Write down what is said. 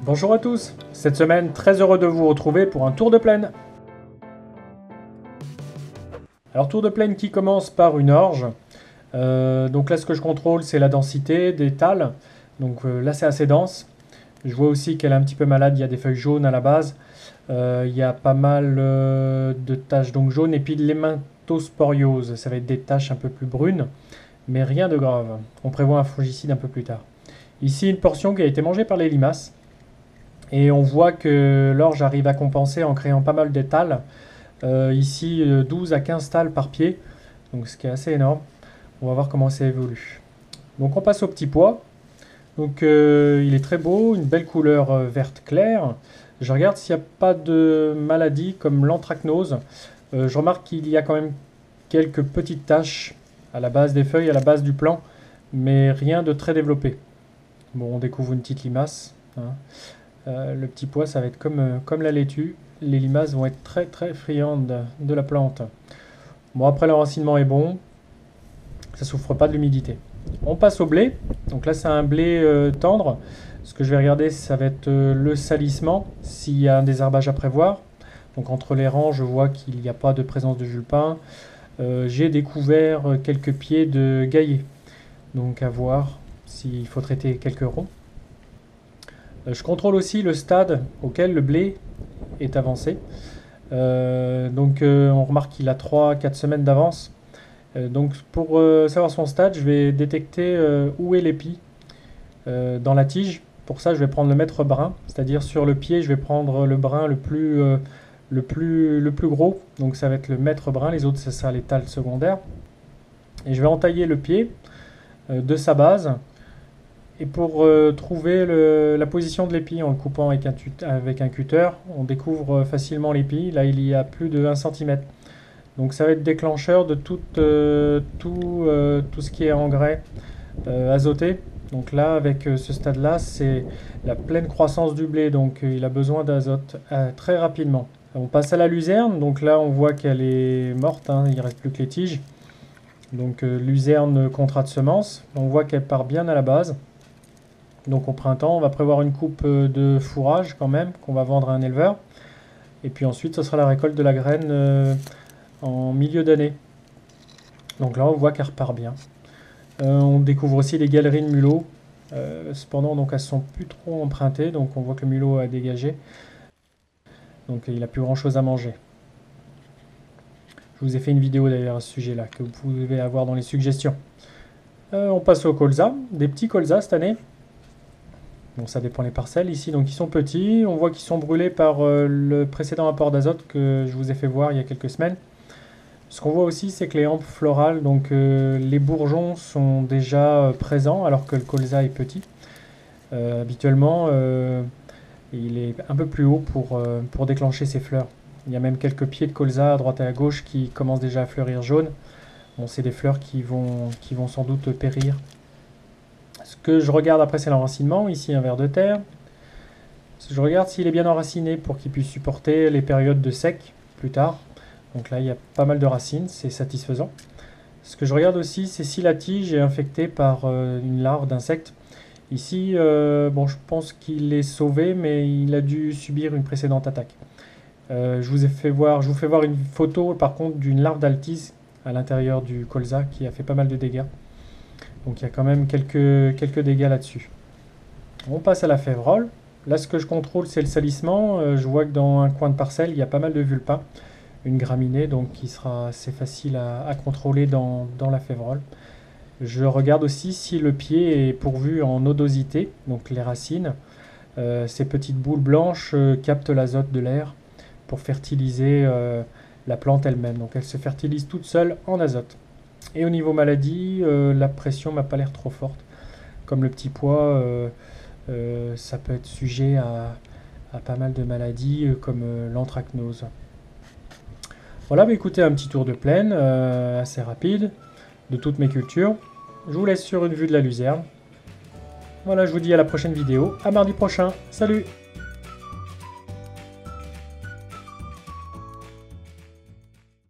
Bonjour à tous, cette semaine très heureux de vous retrouver pour un tour de plaine. Alors tour de plaine qui commence par une orge. Donc là ce que je contrôle c'est la densité des thalles. Donc là c'est assez dense. Je vois aussi qu'elle est un petit peu malade, il y a des feuilles jaunes à la base. Il y a pas mal de taches donc jaunes et puis de l'hématosporiose. Ça va être des taches un peu plus brunes, mais rien de grave. On prévoit un fongicide un peu plus tard. Ici une portion qui a été mangée par les limaces. Et on voit que l'orge arrive à compenser en créant pas mal d'étals. Ici, 12 à 15 thalles par pied, donc ce qui est assez énorme. On va voir comment ça évolue. Donc on passe au petit pois. Donc il est très beau, une belle couleur verte claire. Je regarde s'il n'y a pas de maladie comme l'anthracnose. Je remarque qu'il y a quand même quelques petites taches à la base des feuilles, à la base du plant, mais rien de très développé. Bon, on découvre une petite limace, hein. Le petit pois, ça va être comme la laitue. Les limaces vont être très très friandes de la plante. Bon, après l'enracinement est bon, ça souffre pas de l'humidité. On passe au blé. Donc là, c'est un blé tendre. Ce que je vais regarder, ça va être le salissement, s'il y a un désherbage à prévoir. Donc entre les rangs, je vois qu'il n'y a pas de présence de vulpin. J'ai découvert quelques pieds de gaillet. Donc à voir s'il faut traiter quelques ronds. Je contrôle aussi le stade auquel le blé est avancé. On remarque qu'il a 3-4 semaines d'avance. Donc pour savoir son stade, je vais détecter où est l'épi dans la tige. Pour ça, je vais prendre le mètre brun, c'est-à-dire sur le pied, je vais prendre le brin le plus gros. Donc ça va être le mètre brun, les autres, c'est ça, les thalles secondaires. Et je vais entailler le pied de sa base. Et pour trouver la position de l'épi en le coupant avec un cutter, on découvre facilement l'épi. Là, il y a plus de 1 cm. Donc ça va être déclencheur de tout ce qui est engrais azoté. Donc là, avec ce stade-là, c'est la pleine croissance du blé. Donc il a besoin d'azote très rapidement. On passe à la luzerne. Donc là, on voit qu'elle est morte, hein, il ne reste plus que les tiges. Donc luzerne contrat de semence. On voit qu'elle part bien à la base. Donc au printemps, on va prévoir une coupe de fourrage quand même, qu'on va vendre à un éleveur. Et puis ensuite, ce sera la récolte de la graine en milieu d'année. Donc là, on voit qu'elle repart bien. On découvre aussi les galeries de mulots. Cependant, donc, elles ne sont plus trop empruntées, donc on voit que le mulot a dégagé. Donc il n'a plus grand chose à manger. Je vous ai fait une vidéo d'ailleurs à ce sujet-là, que vous pouvez avoir dans les suggestions. On passe au colza, des petits colzas cette année. Bon, ça dépend les parcelles ici, donc ils sont petits. On voit qu'ils sont brûlés par le précédent apport d'azote que je vous ai fait voir il y a quelques semaines. Ce qu'on voit aussi, c'est que les hampes florales, donc les bourgeons sont déjà présents alors que le colza est petit. Habituellement, il est un peu plus haut pour déclencher ses fleurs. Il y a même quelques pieds de colza à droite et à gauche qui commencent déjà à fleurir jaune. Bon, c'est des fleurs qui vont sans doute périr. Ce que je regarde après, c'est l'enracinement. Ici, un ver de terre. Je regarde s'il est bien enraciné pour qu'il puisse supporter les périodes de sec plus tard. Donc là, il y a pas mal de racines, c'est satisfaisant. Ce que je regarde aussi, c'est si la tige est infectée par une larve d'insecte. Ici, bon, je pense qu'il est sauvé, mais il a dû subir une précédente attaque. Je vous fais voir une photo, par contre, d'une larve d'altise à l'intérieur du colza qui a fait pas mal de dégâts. Donc il y a quand même quelques dégâts là-dessus. On passe à la févrole. Là, ce que je contrôle, c'est le salissement. Je vois que dans un coin de parcelle, il y a pas mal de vulpins. Une graminée, donc qui sera assez facile à contrôler dans la févrole. Je regarde aussi si le pied est pourvu en nodosité, donc les racines. Ces petites boules blanches captent l'azote de l'air pour fertiliser la plante elle-même. Donc elle se fertilise toute seule en azote. Et au niveau maladie, la pression m'a pas l'air trop forte. Comme le petit pois, ça peut être sujet à pas mal de maladies comme l'anthracnose. Voilà, bah écoutez, un petit tour de plaine assez rapide de toutes mes cultures. Je vous laisse sur une vue de la luzerne. Voilà, je vous dis à la prochaine vidéo. À mardi prochain. Salut!